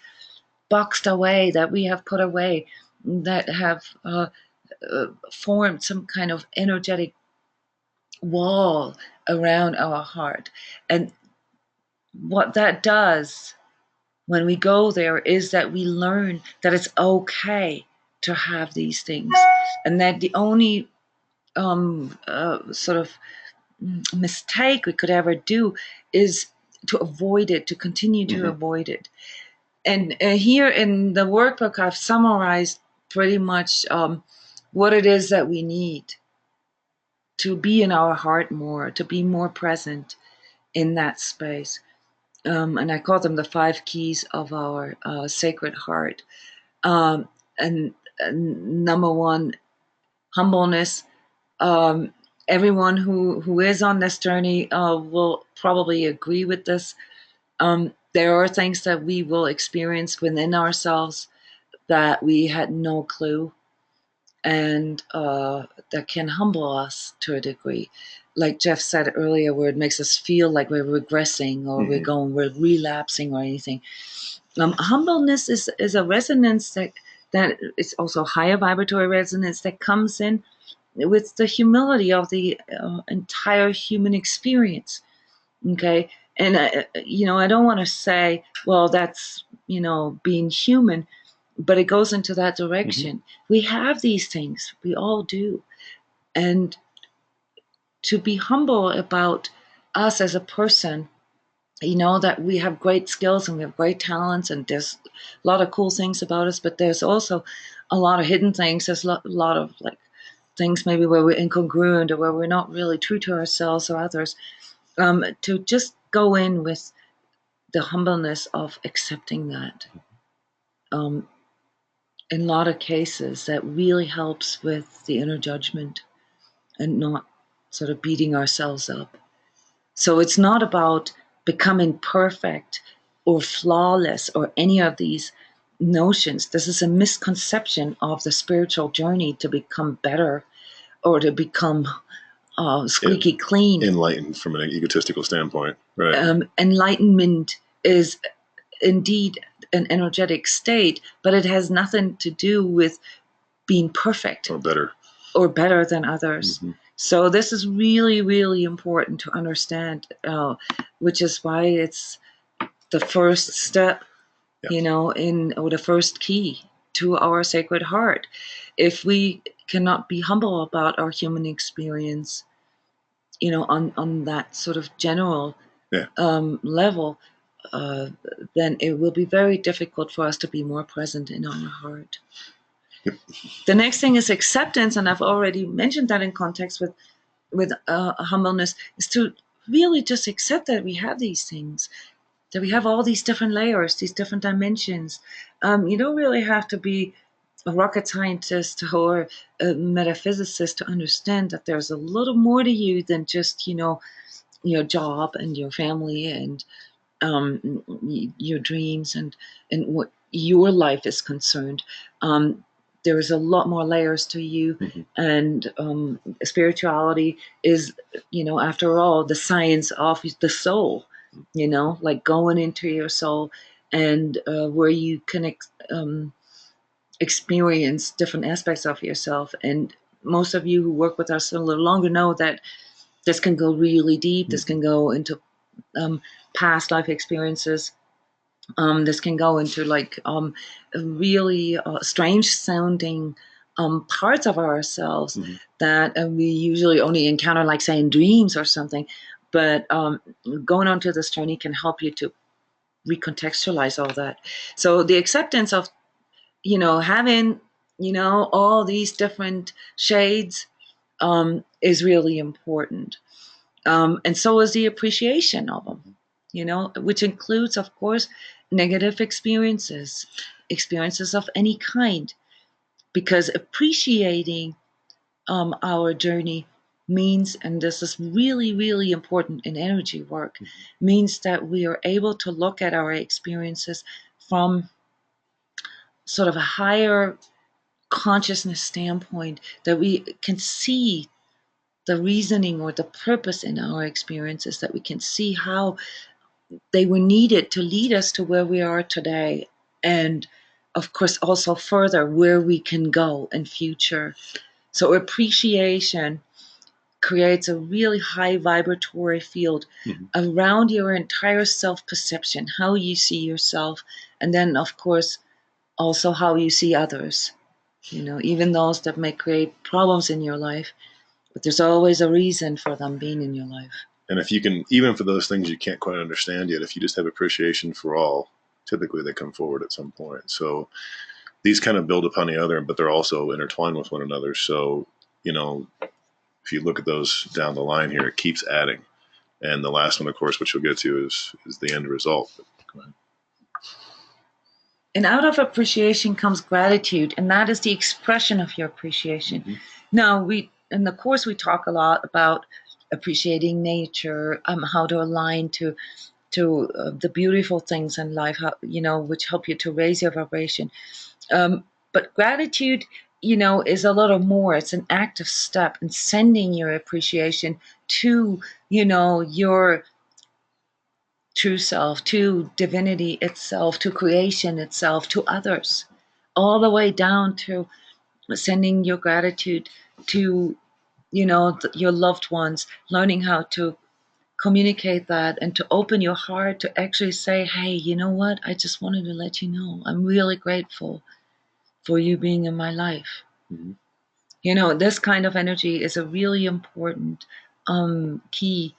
boxed away, that we have put away, that have formed some kind of energetic wall around our heart. And what that does when we go there is that we learn that it's okay to have these things, and that the only sort of mistake we could ever do is to avoid it, to continue to avoid it. And here in the workbook, I've summarized pretty much what it is that we need to be in our heart more, to be more present in that space. And I call them the 5 keys of our sacred heart. And number 1, humbleness. Everyone who is on this journey will probably agree with this. There are things that we will experience within ourselves that we had no clue, and that can humble us to a degree. Like Jeff said earlier, where it makes us feel like we're regressing or we're relapsing or anything. Humbleness is a resonance that is also higher vibratory resonance that comes in with the humility of the entire human experience. Okay. And, I don't want to say, well, that's, being human, but it goes into that direction. We have these things. We all do. And to be humble about us as a person, that we have great skills and we have great talents, and there's a lot of cool things about us, but there's also a lot of hidden things. There's a lot of like things maybe where we're incongruent or where we're not really true to ourselves or others. To just go in with the humbleness of accepting that. In a lot of cases, that really helps with the inner judgment and not sort of beating ourselves up. So it's not about becoming perfect or flawless or any of these notions. This is a misconception of the spiritual journey to become better or to become squeaky clean.
Enlightened from an egotistical standpoint. Right.
Enlightenment is indeed an energetic state, but it has nothing to do with being perfect or better than others. So this is really, really important to understand, which is why it's the first step, or the first key to our sacred heart. If we cannot be humble about our human experience, on that sort of general level, then it will be very difficult for us to be more present in our heart. Yep. The next thing is acceptance, and I've already mentioned that in context with humbleness, is to really just accept that we have these things, that we have all these different layers, these different dimensions. You don't really have to be a rocket scientist or a metaphysicist to understand that there's a little more to you than just, your job and your family and your dreams and what your life is concerned. There is a lot more layers to you, and spirituality is, after all, the science of the soul. Like going into your soul and where you can experience different aspects of yourself. And most of you who work with us a little longer know that this can go really deep. This can go into past life experiences. This can go into like really strange sounding parts of ourselves that we usually only encounter, like say in dreams or something. But going onto this journey can help you to recontextualize all that. So the acceptance of, having, all these different shades is really important. And so is the appreciation of them, which includes, of course, negative experiences of any kind, because appreciating our journey means, and this is really, really important in energy work, means that we are able to look at our experiences from sort of a higher consciousness standpoint, that we can see the reasoning or the purpose in our experiences, that we can see how they were needed to lead us to where we are today. And of course, also further where we can go in future. So appreciation creates a really high vibratory field around your entire self-perception, how you see yourself, and then of course also how you see others, even those that may create problems in your life, but there's always a reason for them being in your life.
And if you can, even for those things you can't quite understand yet, if you just have appreciation for all, typically they come forward at some point. So these kind of build upon the other, but they're also intertwined with one another. So, if you look at those down the line here, it keeps adding. And the last one, of course, which we'll get to, is the end result. But go ahead.
And out of appreciation comes gratitude, and that is the expression of your appreciation. Now, in the course we talk a lot about appreciating nature, how to align to the beautiful things in life, how, which help you to raise your vibration. But gratitude, is a little more. It's an active step in sending your appreciation to, your true self, to divinity itself, to creation itself, to others, all the way down to sending your gratitude to, your loved ones, learning how to communicate that and to open your heart to actually say, hey, you know what? I just wanted to let you know I'm really grateful for you being in my life. This kind of energy is a really important key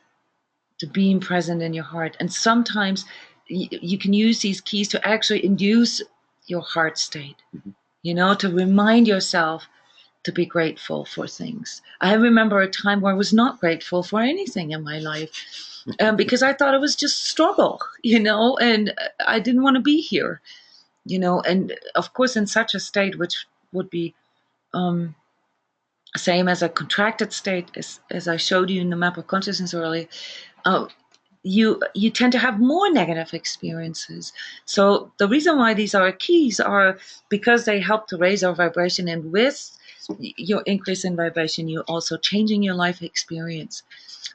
to being present in your heart. And sometimes you can use these keys to actually induce your heart state, to remind yourself to be grateful for things. I remember a time where I was not grateful for anything in my life because I thought it was just struggle, and I didn't want to be here, and of course in such a state, which would be same as a contracted state, as I showed you in the map of consciousness earlier, you tend to have more negative experiences. So the reason why these are keys are because they help to raise our vibration, and with your increase in vibration, you're also changing your life experience.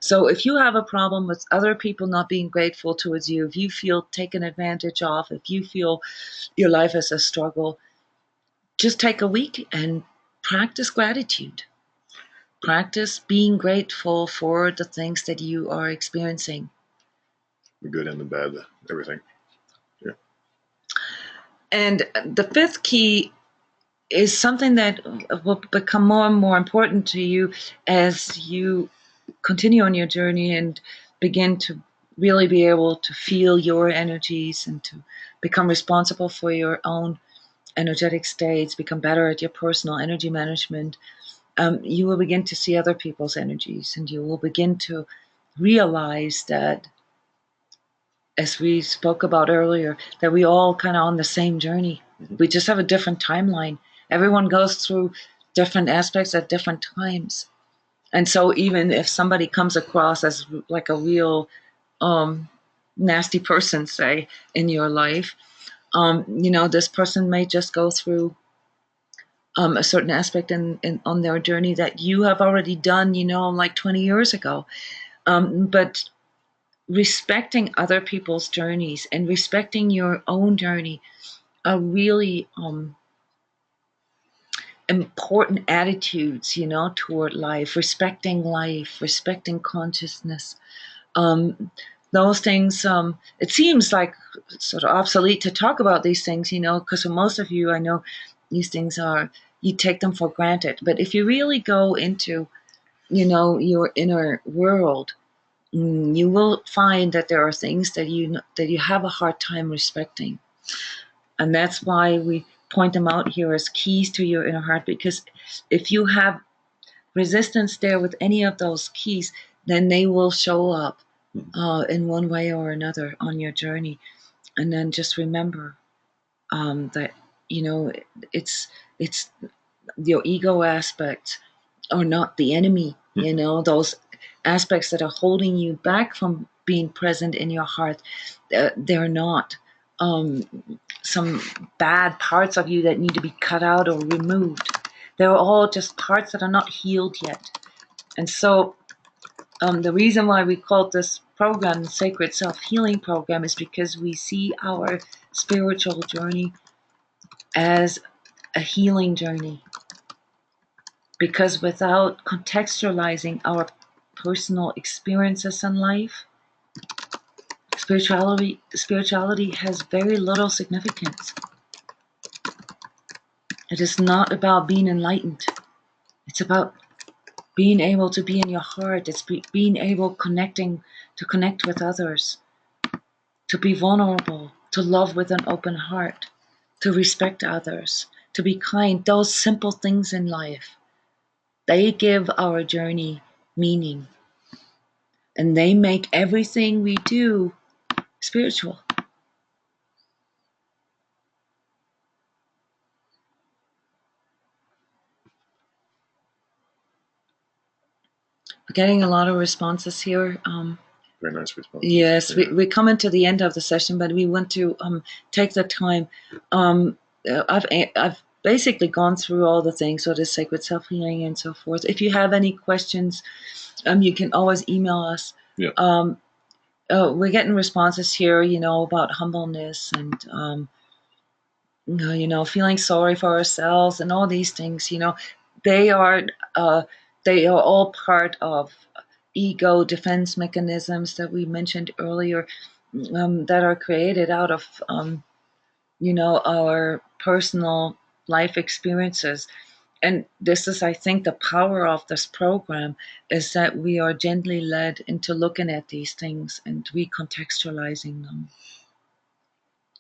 So if you have a problem with other people not being grateful towards you, if you feel taken advantage of, if you feel your life is a struggle, just take a week and practice gratitude. Practice being grateful for the things that you are experiencing.
The good and the bad, everything. Yeah.
And the fifth key is something that will become more and more important to you as you continue on your journey and begin to really be able to feel your energies and to become responsible for your own energetic states, become better at your personal energy management. You will begin to see other people's energies, and you will begin to realize that, as we spoke about earlier, that we all kind of on the same journey. We just have a different timeline. Everyone goes through different aspects at different times. And so even if somebody comes across as like a real nasty person, say, in your life, this person may just go through a certain aspect on their journey that you have already done, like 20 years ago. But respecting other people's journeys and respecting your own journey are really important attitudes, toward life, respecting consciousness. Those things, it seems like sort of obsolete to talk about these things, because for most of you, I know these things you take them for granted. But if you really go into, your inner world, you will find that there are things that you have a hard time respecting. And that's why we point them out here as keys to your inner heart, because if you have resistance there with any of those keys, then they will show up in one way or another on your journey. And then just remember that, it's your ego aspects are not the enemy. Those aspects that are holding you back from being present in your heart, they're not some bad parts of you that need to be cut out or removed. They're all just parts that are not healed yet. And so the reason why we called this program the Sacred Self-Healing Program is because we see our spiritual journey as a healing journey. Because without contextualizing our personal experiences in life, spirituality has very little significance. It is not about being enlightened. It's about being able to be in your heart. It's being able to connect with others, to be vulnerable, to love with an open heart, to respect others, to be kind. Those simple things in life, they give our journey meaning. And they make everything we do spiritual. We're getting a lot of responses here.
Very nice response.
Yes, yeah. we come into the end of the session, but we want to take the time. I've basically gone through all the things, so the sacred self-healing and so forth. If you have any questions, you can always email us.
Yeah.
We're getting responses here, about humbleness and feeling sorry for ourselves and all these things. They are all part of ego defense mechanisms that we mentioned earlier, that are created out of our personal life experiences. And this is, I think, the power of this program, is that we are gently led into looking at these things and recontextualizing them.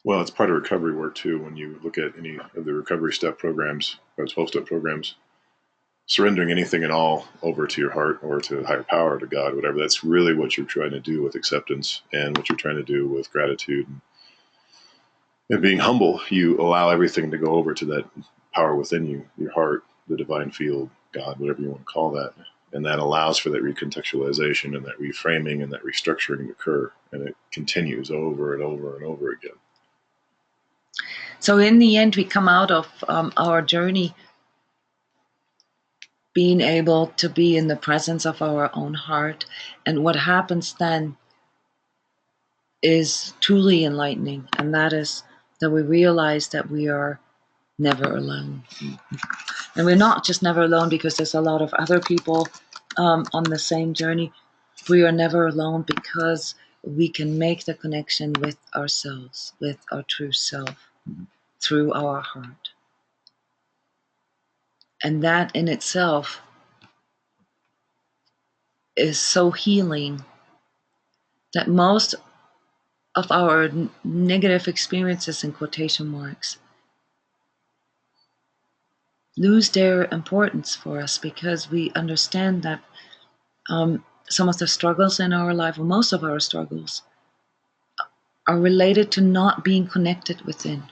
Well, it's part of recovery work too. When you look at any of the recovery step programs or 12-step programs, surrendering anything at all over to your heart or to higher power, to God, whatever, that's really what you're trying to do with acceptance and what you're trying to do with gratitude. And being humble, you allow everything to go over to that power within you, your heart, the divine field, God, whatever you want to call that. And that allows for that recontextualization and that reframing and that restructuring to occur. And it continues over and over and over again.
So in the end, we come out of our journey being able to be in the presence of our own heart. And what happens then is truly enlightening. And that is that we realize that we are never alone. And we're not just never alone because there's a lot of other people on the same journey. We are never alone because we can make the connection with ourselves, with our true self, through our heart. And that in itself is so healing that most of our negative experiences, in quotation marks, lose their importance for us, because we understand that some of the struggles in our life, or most of our struggles, are related to not being connected within.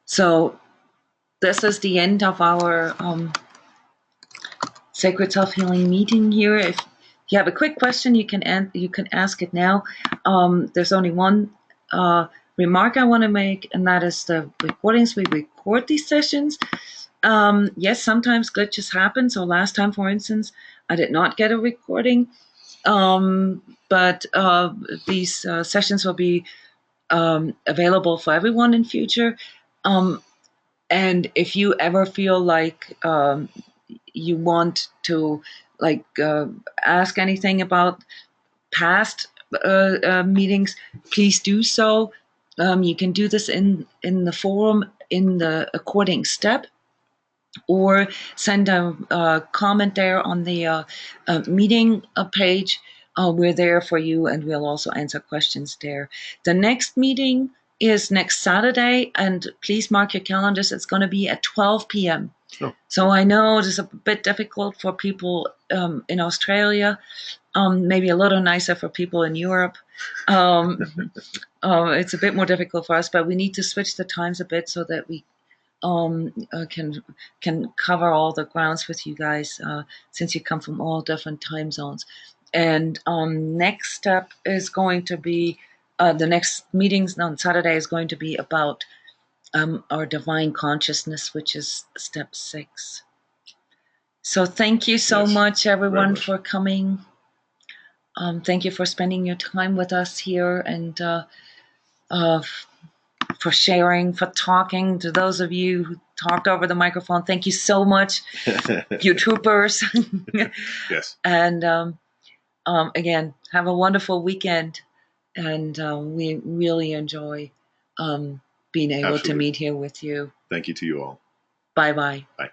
So this is the end of our Sacred Self-Healing meeting here. If you have a quick question, you can ask it now. There's only one remark I want to make, and that is the recordings. We record these sessions. Yes, sometimes glitches happen. So last time, for instance, I did not get a recording. But these sessions will be available for everyone in future. And if you ever feel like you want to ask anything about past meetings, please do so. You can do this in the forum in the according step, or send a comment there on the meeting page. We're there for you, and we'll also answer questions there. The next meeting is next Saturday, and please mark your calendars. It's going to be at 12 p.m.
Oh.
So I know it is a bit difficult for people in Australia, maybe a little nicer for people in Europe. It's a bit more difficult for us, but we need to switch the times a bit so that we can cover all the grounds with you guys, since you come from all different time zones. And next step is going to be the next meetings on Saturday is going to be about our divine consciousness, which is step 6. So thank you so much, everyone, for coming. Thank you for spending your time with us here, and for sharing, for talking. To those of you who talked over the microphone, thank you so much, you troopers.
Yes.
And again, have a wonderful weekend. And we really enjoy being able to meet here with you.
Thank you to you all.
Bye-bye.
Bye.